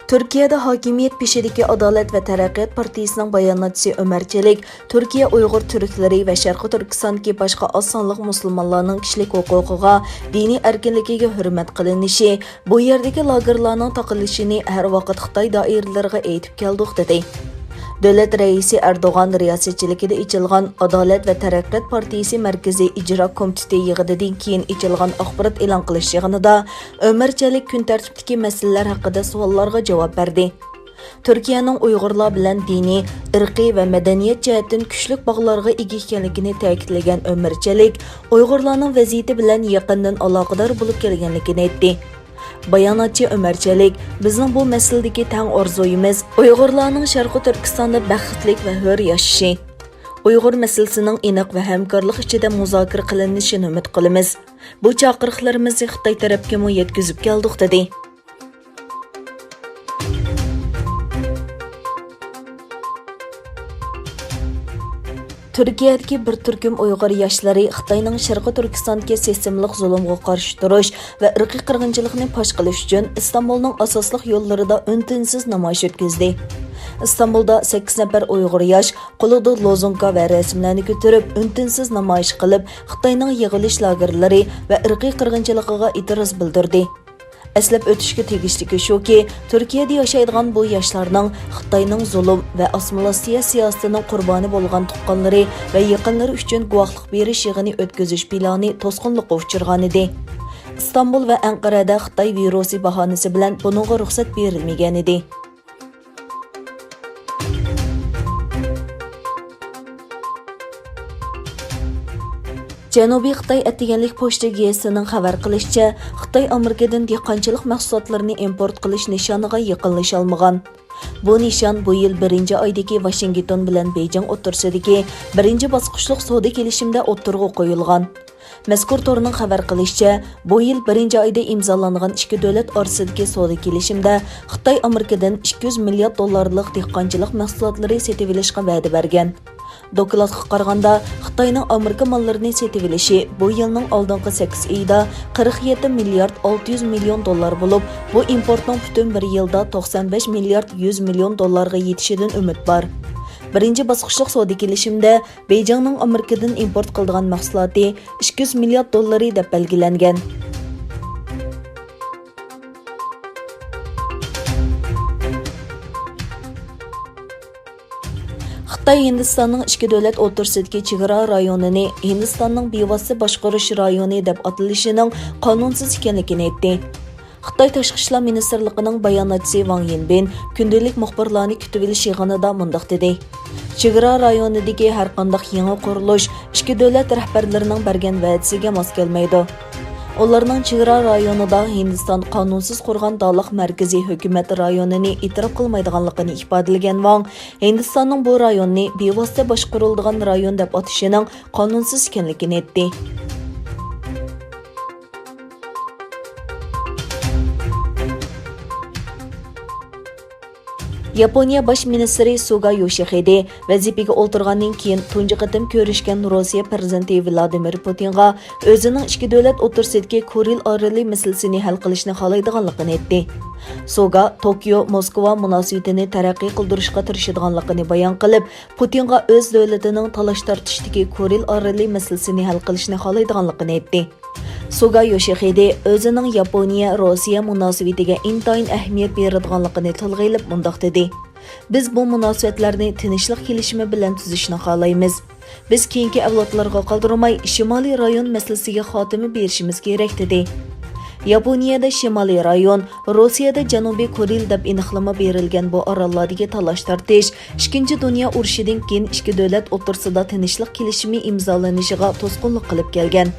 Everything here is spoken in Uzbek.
Türkiye'de Hakimiyet Peşideki Adalet ve Teraqqiyot Partiyasının bayonotchisi Ömer Çelik, Türkiye Uyghur Türkleri ve Şarkı Türkistondagi başka az sonliq musulmonlarning kishilik huquqiga, diniy erkinligiga hurmat qilinishi, bu yerdagi lagerlarning taqilishini har vaqt Xitoy doiralariga aytib keldik dedi. Devlet Reisi Erdoğan riyasetçiligida içilgan Adalet ve Teraqqiyot Partiyasi Markaziy ijro komiteti yig'ididan keyin içilgan axborot e'lon qilish yig'inida Ömer Çelik kun tartibidagi masalalar haqida savollarga javob berdi. Türkiye'nin Uyg'urlar bilan diniy, irqiy va madaniyat jihatdan kuchli bog'larga ega ekanligini ta'kidlagan Ömer Çelik, Uyg'urlarning vaziyati bilan yaqindan aloqador bo'lib kelganligini aytdi. Bayonotchi Ömer Çelik, bizning bu masaladagi tang orzuyimiz Uyg'urlarning Sharqi Turkistonda baxtlik va hur yashashi. Uyg'ur masalasining aniq va hamkorlik ichida muzokara qilinishini umid qilamiz. Bu chaqiriqlarimizni Xitoy tarafga yetkazib keldik dedi. Türkiye'deki bir türküm Uyghur yaşları Xitoyning Sharqi Turkistondagi sistemlik zulmga qarshi turish va irqiy qirg'inchilikni fosh qilish uchun Istanbulning asosliq yo'llarida untinsiz namoyish o'tkazdi. İstanbulda 8 nafar Uyg'ur yosh qo'lida lozunka va rasmlarni ko'tarib untinsiz namoyish qilib, Xitoyning yig'ilish lagerlari va irqiy qirg'inchiligiga e'tiroz bildirdi. Əslab ötüşkə tegishli shuki, Türkiye'de yaşaydigan bu yaşlarning Xitoyning zulm va assimilyatsiya siyosatining qurboni bo'lgan tuqqanlari va yaqinlari uchun guvohlik berish yig'ini o'tkazish plani to'sqinlikka uchirgan edi. İstanbul va Anqarada Xitoy virusi bahonasi bilan buningga ruxsat berilmagan edi. Janubiy Xitoy atiganlik pochta gazetining xabar qilishicha, Xitoy Amerikadan dehqonchilik mahsulotlarini import qilish nishoniga yaqinlasha olmagan. Bu nishon bu yil 1-oydagi Washington bilan Beijing o'rtasidagi 1-bosqichlik savdo kelishimda o'ttirg'a qo'yilgan. Mazkur torning xabar qilishicha, bu yil 1-oyda imzolangan ikki davlat orasidagi savdo kelishimda Xitoy Amerikadan 200 milliard dollarlik dehqonchilik mahsulotlari sotib olishga va'da bergan. Dokladga qaraganda, Xitoyning Amerika mollarini sotib olishi bu yilning oldingi 8 oyida 47 milliard 600 million dollar bo'lib, bu importning butun bir yilda 95 milliard 100 million dollarga yetishidan umid bor. Birinchi bosqichlik savdo kelishimda Beijingning Amerikadan import qiladigan mahsuloti 200 milliard dollari deb belgilangan. Xitoy Hindistonning ikki davlat o'rtasidagi chegara rayonini Hindistonning bevosita boshqarish rayoni deb atalishining qonunsiz ekanligini aytdi. Xitoy Tashqi ishlar ministrligining bayonotchisi Wang Yinbin kundalik muxbirlarni kutib olish yig'inida mundaq dedi. Chegara rayonidagi har qanday yangi qurilish ikki davlat rahbarlarining bergan va'dasiga mos kelmaydi. Onlarning chegara rayonida Hindiston qonunsiz qurgan davlat markaziy hukumat rayonini e'tirof qilmaydiganligini ifodalagan Wang, Hindistonning bu rayonni bevosita boshqariladigan rayon deb atishining qonunsiz ekanligini aytdi. Yaponiya bosh ministri Suga Yoshihide vazifaga o'tirgandan keyin tunji qatim ko'rishgan Rossiya prezidenti Vladimir Putinga o'zining ikki davlat o'rtasidagi Kuril oroli masalasini hal qilishni xohlaydiganligini aytdi. Suga Tokio Moskva munosabatini taraqqiy qildirishga tirishadiganligini bayon qilib, Putinga o'z davlatining talash tortishdagi Kuril oroli masalasini hal qilishni xohlaydiganligini aytdi. Suga Yoshihide o'zining Yaponiya-Rossiya munosabatiga intayin ahamiyat beradiganligini tilg'ilib mundaq dedi. Biz bu munosabatlarni tinchlik kelishimi bilan tuzishni xohlaymiz. Biz keyingi avlodlarga qoldirmay Shimoliy rayon masalasiga xotima berishimiz kerak dedi. Yaponiyada Shimoliy rayon, Rossiyada Janubiy Kuril deb aniqlama berilgan bu orollardagi talash tortish, Ikkinchi dunyo urushidan keyin ikki davlat o'rtasida tinchlik kelishimi imzolanishiga to'sqinlik qilib kelgan.